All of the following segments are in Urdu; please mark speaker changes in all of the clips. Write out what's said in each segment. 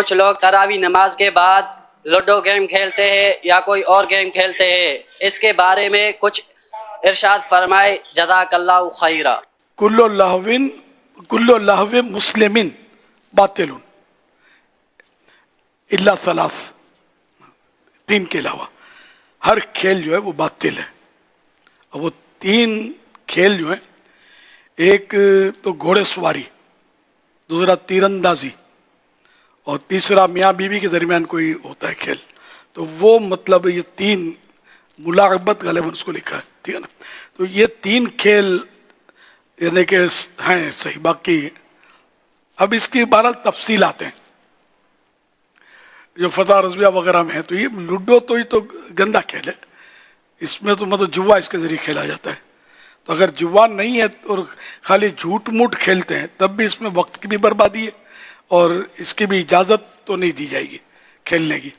Speaker 1: کچھ لوگ تراوی نماز کے بعد لوڈو گیم کھیلتے ہیں یا کوئی اور گیم کھیلتے ہیں، اس کے بارے میں کچھ ارشاد فرمائے جزاک اللہ خیرہ۔
Speaker 2: کل لہو مسلمن باطل الا ثلاث، تین کے علاوہ ہر کھیل جو ہے وہ باطل ہے۔ اور وہ تین کھیل جو ہیں، ایک تو گھوڑے سواری، دوسرا تیر اندازی، اور تیسرا میاں بیوی کے درمیان کوئی ہوتا ہے کھیل، تو وہ مطلب یہ تین ملاعبت غالباً اس کو لکھا ہے، ٹھیک ہے نا۔ تو یہ تین کھیل یعنی کہ ہیں صحیح، باقی اب اس کی بہرحال تفصیلات ہیں جو فتح رضویہ وغیرہ میں ہے۔ تو یہ لوڈو تو یہ تو گندا کھیل ہے، اس میں تو مطلب جوا اس کے ذریعے کھیلا جاتا ہے۔ تو اگر جوا نہیں ہے اور خالی جھوٹ موٹ کھیلتے ہیں تب بھی اس میں وقت کی بھی بربادی ہے اور اس کی بھی اجازت تو نہیں دی جائے گی کھیلنے کی۔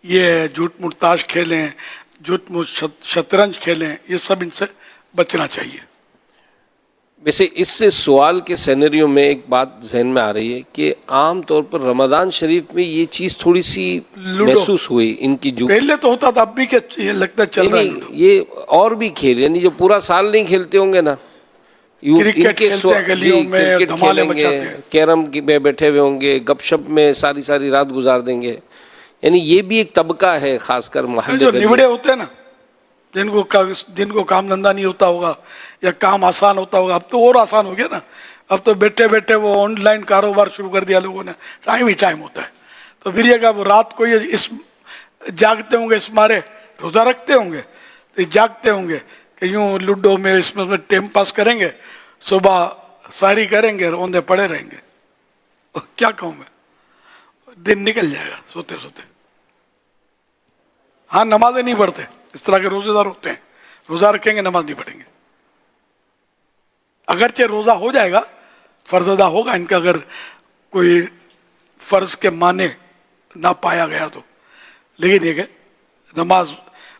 Speaker 2: یہ جھوٹ موٹ تاش کھیلیں، جھوٹ موٹ شطرنج کھیلیں، یہ سب ان سے بچنا چاہیے۔
Speaker 3: ویسے اس سے سوال کے سینریو میں ایک بات ذہن میں آ رہی ہے کہ عام طور پر رمضان شریف میں یہ چیز تھوڑی سی محسوس ہوئی ان کی، جو
Speaker 2: پہلے تو ہوتا تھا، اب بھی کہ یہ لگتا ہے چل رہا ہے۔
Speaker 3: یہ اور بھی کھیل یعنی جو پورا سال نہیں کھیلتے ہوں گے نا،
Speaker 2: کرکٹ کھیلتے ہیں گلیوں میں، دھمالے مچاتے ہیں،
Speaker 3: کیرم میں بیٹھے ہوئے ہوں گے، گپ شپ میں ساری رات گزار دیں گے، یعنی یہ بھی ایک طبقہ ہے خاص کر محلے
Speaker 2: جو نبڑے ہوتے ہیں نا، جن کو کام دھندا نہیں ہوتا ہوگا یا کام آسان ہوتا ہوگا، اب تو اور آسان ہو گیا نا، اب تو بیٹھے بیٹھے وہ آن لائن کاروبار شروع کر دیا لوگوں نے، ٹائم ہی ٹائم ہوتا ہے۔ تو پھر یہ کہ وہ رات کو یہ اس جاگتے ہوں گے، اس مارے روزہ رکھتے ہوں گے تو جاگتے ہوں گے کہ یوں لوڈو میں اس میں ٹائم پاس کریں گے، صبح ساری کریں گے، روندے پڑے رہیں گے۔ کیا کہوں میں، دن نکل جائے گا سوتے سوتے۔ ہاں نمازیں نہیں پڑھتے، اس طرح کے روزے دار ہوتے ہیں، روزہ رکھیں گے نماز نہیں پڑھیں گے، اگرچہ روزہ ہو جائے گا، فرض ادا ہوگا ان کا اگر کوئی فرض کے معنی نہ پایا گیا تو، لیکن یہ کہ نماز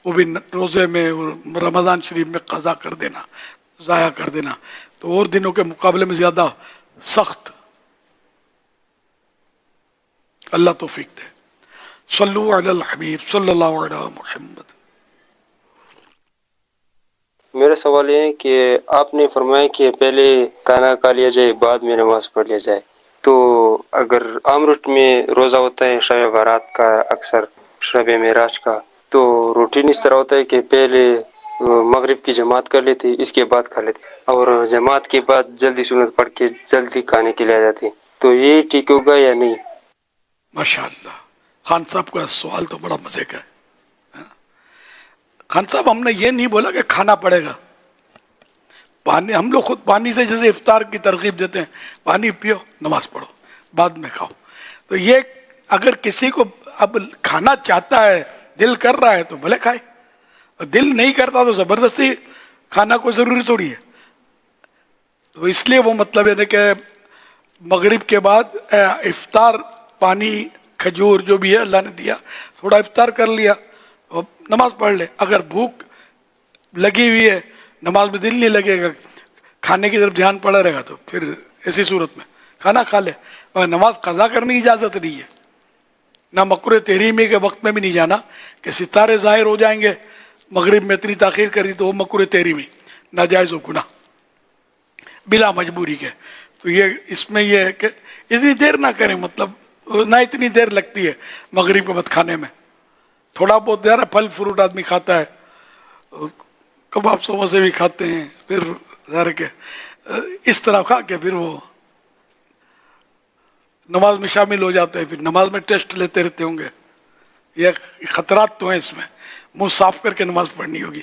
Speaker 2: وہ بھی روزے میں رمضان شریف میں قضا کر دینا، ضائع کر دینا تو اور دنوں کے مقابلے میں زیادہ سخت۔ اللہ توفیق دے۔ صلو علی الحبیب صلی اللہ علیہ محمد۔
Speaker 4: میرا سوال یہ ہے کہ آپ نے فرمایا کہ پہلے کھانا کھا لیا جائے بعد میں نماز پڑھ لیا جائے، تو اگر عام روٹ میں روزہ ہوتا ہے شب برات کا، اکثر شب معراج کا، تو روٹین اس طرح ہوتا ہے کہ پہلے مغرب کی جماعت کر لیتے، اس کے بعد کھا لیتے، اور جماعت کے بعد جلدی سنت پڑھ کے جلدی کھانے کے لیے آ جاتے، تو یہ ٹھیک ہوگا یا نہیں؟
Speaker 2: ماشاءاللہ، خان صاحب کا سوال تو بڑا مزے کا ہے۔ خان صاحب، ہم نے یہ نہیں بولا کہ کھانا پڑے گا، پانی ہم لوگ خود پانی سے جیسے افطار کی ترغیب دیتے ہیں، پانی پیو نماز پڑھو بعد میں کھاؤ، تو یہ اگر کسی کو اب کھانا چاہتا ہے، دل کر رہا ہے تو بھلے کھائے، دل نہیں کرتا تو زبردستی کھانا کوئی ضروری تھوڑی ہے۔ تو اس لیے وہ مطلب ہے کہ مغرب کے بعد افطار، پانی کھجور جو بھی ہے اللہ نے دیا، تھوڑا افطار کر لیا اور نماز پڑھ لے۔ اگر بھوک لگی ہوئی ہے، نماز میں دل نہیں لگے گا، کھانے کی طرف دھیان پڑا رہے گا، تو پھر ایسی صورت میں کھانا کھا لے، مگر نماز قضا کرنے کی اجازت نہیں ہے، نہ مکروہ تحریمی کے وقت میں بھی نہیں جانا کہ ستارے ظاہر ہو جائیں گے، مغرب میں اتنی تاخیر کری تو وہ مکروہ تحریمی، ناجائز و گناہ بلا مجبوری کے۔ تو یہ اس میں یہ ہے کہ اتنی دیر نہ کریں، مطلب نہ اتنی دیر لگتی ہے مغرب کے بعد کھانے میں، تھوڑا بہت دیر ہے، پھل فروٹ آدمی کھاتا ہے، کباب سموسے بھی کھاتے ہیں، پھر ظاہر کہ اس طرح کھا کے پھر وہ نماز میں شامل ہو جاتے ہیں، پھر نماز میں ٹیسٹ لیتے رہتے ہوں گے۔ یہ خطرات تو ہیں اس میں، منہ صاف کر کے نماز پڑھنی ہوگی،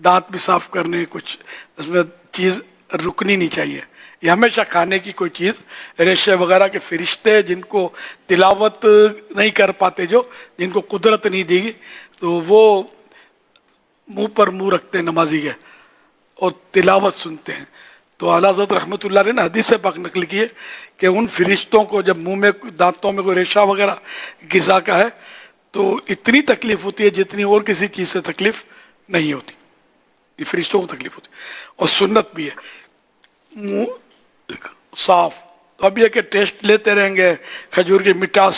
Speaker 2: دانت بھی صاف کرنے، کچھ اس میں چیز رکنی نہیں چاہیے۔ یہ ہمیشہ کھانے کی کوئی چیز، ریشے وغیرہ کے فرشتے جن کو تلاوت نہیں کر پاتے، جن کو قدرت نہیں دی گی، تو وہ منہ پر منہ رکھتے ہیں نمازی کے اور تلاوت سنتے ہیں۔ تو اعلیٰ حضرت رحمۃ اللہ علیہ نے حدیث پاک نقل کی ہے کہ ان فرشتوں کو جب منہ میں دانتوں میں کوئی ریشہ وغیرہ غذا کا ہے تو اتنی تکلیف ہوتی ہے جتنی اور کسی چیز سے تکلیف نہیں ہوتی، یہ فرشتوں کو تکلیف ہوتی ہے۔ اور سنت بھی ہے، منہ صاف تو اب یہ کہ ٹیسٹ لیتے رہیں گے, کھجور کی مٹھاس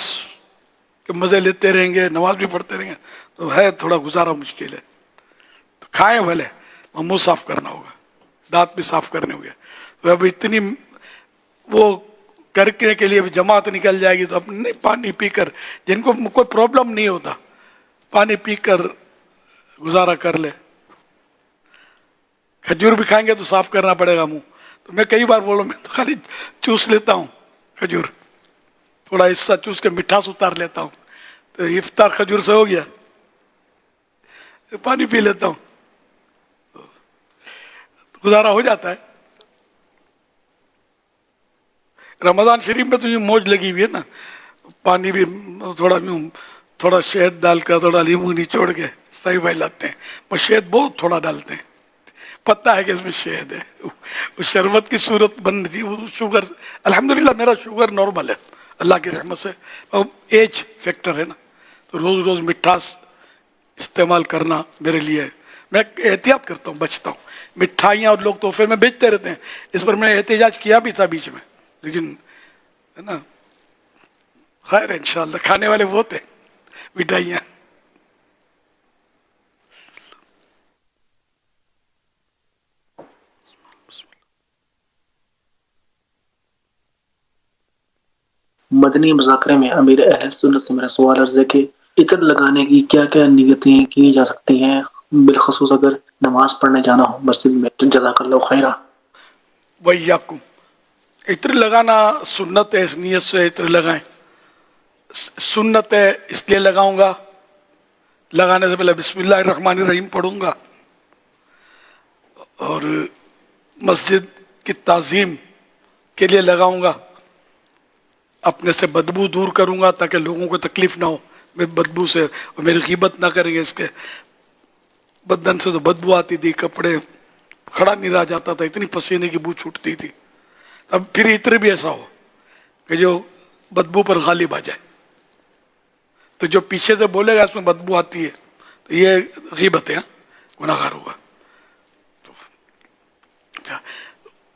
Speaker 2: کے مزے لیتے رہیں گے, نماز بھی پڑھتے رہیں گے, تو ہے تھوڑا گزارا مشکل ہے. تو کھائیں بھلے, منہ صاف کرنا ہوگا, دانت بھی صاف کرنے ہوگے. تو اب اتنی وہ کرنے کے لیے جماعت نکل جائے گی, تو اب نہیں, پانی پی کر, جن کو کوئی پرابلم نہیں ہوتا, پانی پی کر گزارا کر لے. کھجور بھی کھائیں گے تو صاف کرنا پڑے گا منہ. تو میں کئی بار بولوں, میں تو خالی چوس لیتا ہوں کھجور, تھوڑا حصہ چوس کے مٹھاس اتار لیتا ہوں, تو افطار کھجور سے ہو گیا, پانی پی لیتا ہوں, گزارا ہو جاتا ہے. رمضان شریف میں تو یہ موج لگی ہوئی ہے نا, پانی بھی تھوڑا شہد ڈال کر, تھوڑا لیمو نچوڑ کے صحیح بھائی لاتے ہیں. وہ شہد بہت تھوڑا ڈالتے ہیں, پتہ ہے کہ اس میں شہد ہے, وہ شربت کی صورت بن رہی. وہ شوگر, الحمدللہ میرا شوگر نارمل ہے اللہ کی رحمت سے. ایج فیکٹر ہے نا, تو روز روز مٹھاس استعمال کرنا میرے لیے, میں احتیاط کرتا ہوں, بچتا ہوں. مٹھائیاں اور لوگ تحفے میں بیچتے رہتے ہیں, اس پر میں نے احتجاج کیا بھی تھا بیچ میں, لیکن ہے نا, خیر ہے انشاءاللہ, کھانے والے وہ تھے مٹھائیاں.
Speaker 5: مدنی مذاکرے میں امیر اہل سنت سے میرا سوال عرض ہے کہ عطر لگانے کی کیا کیا نیتیں کی جا سکتی ہیں, بالخصوص اگر نماز پڑھنے جانا ہو مسجد میں. جزاک اللہ خیرہ.
Speaker 2: وَإِيَّاكُمْ. عطر لگانا سنت ہے, اس نیت سے عطر لگائیں. سنت ہے اس لیے لگاؤں گا, لگانے سے پہلے بسم اللہ الرحمن الرحیم پڑھوں گا, اور مسجد کی تعظیم کے لیے لگاؤں گا, اپنے سے بدبو دور کروں گا تاکہ لوگوں کو تکلیف نہ ہو میں بدبو سے, اور میری غیبت نہ کریں گے. اس کے بدن سے تو بدبو آتی تھی, کپڑے کھڑا نہیں رہ جاتا تھا, اتنی پسینے کی بو چھوٹتی تھی. اب پھر عطر بھی ایسا ہو کہ جو بدبو پر غالب آ جائے, تو جو پیچھے سے بولے گا اس میں بدبو آتی ہے تو یہ غیبت ہے, گناہ گار ہوگا.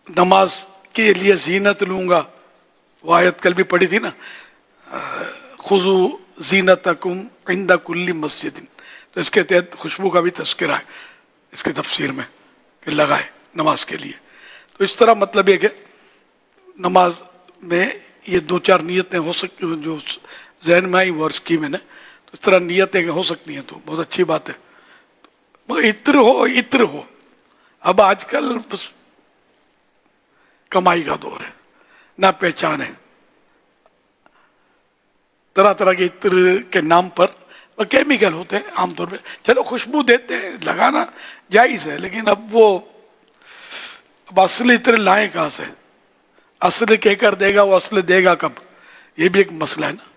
Speaker 2: نماز کے لیے زینت لوں گا, وہ آیت کل بھی پڑھی تھی نا, خذوا زینتکم عند کل مسجد, تو اس کے تحت خوشبو کا بھی تذکرہ ہے اس کی تفسیر میں کہ لگائے نماز کے لیے. تو اس طرح مطلب یہ کہ نماز میں یہ دو چار نیتیں ہو سکتی, جو ذہن میں آئی ورس کی میں نے, تو اس طرح نیتیں ہو سکتی ہیں, تو بہت اچھی بات ہے. مگر عطر ہو. اب آج کل بس کمائی کا دور ہے, نہ پہچان ہے, طرح طرح کے عطر کے نام پر کیمیکل ہوتے ہیں عام طور پہ. چلو خوشبو دیتے ہیں, لگانا جائز ہے, لیکن اب اصل عطر لائیں کہاں سے, اصل کہہ کر دے گا, وہ اصل دے گا کب, یہ بھی ایک مسئلہ ہے نا.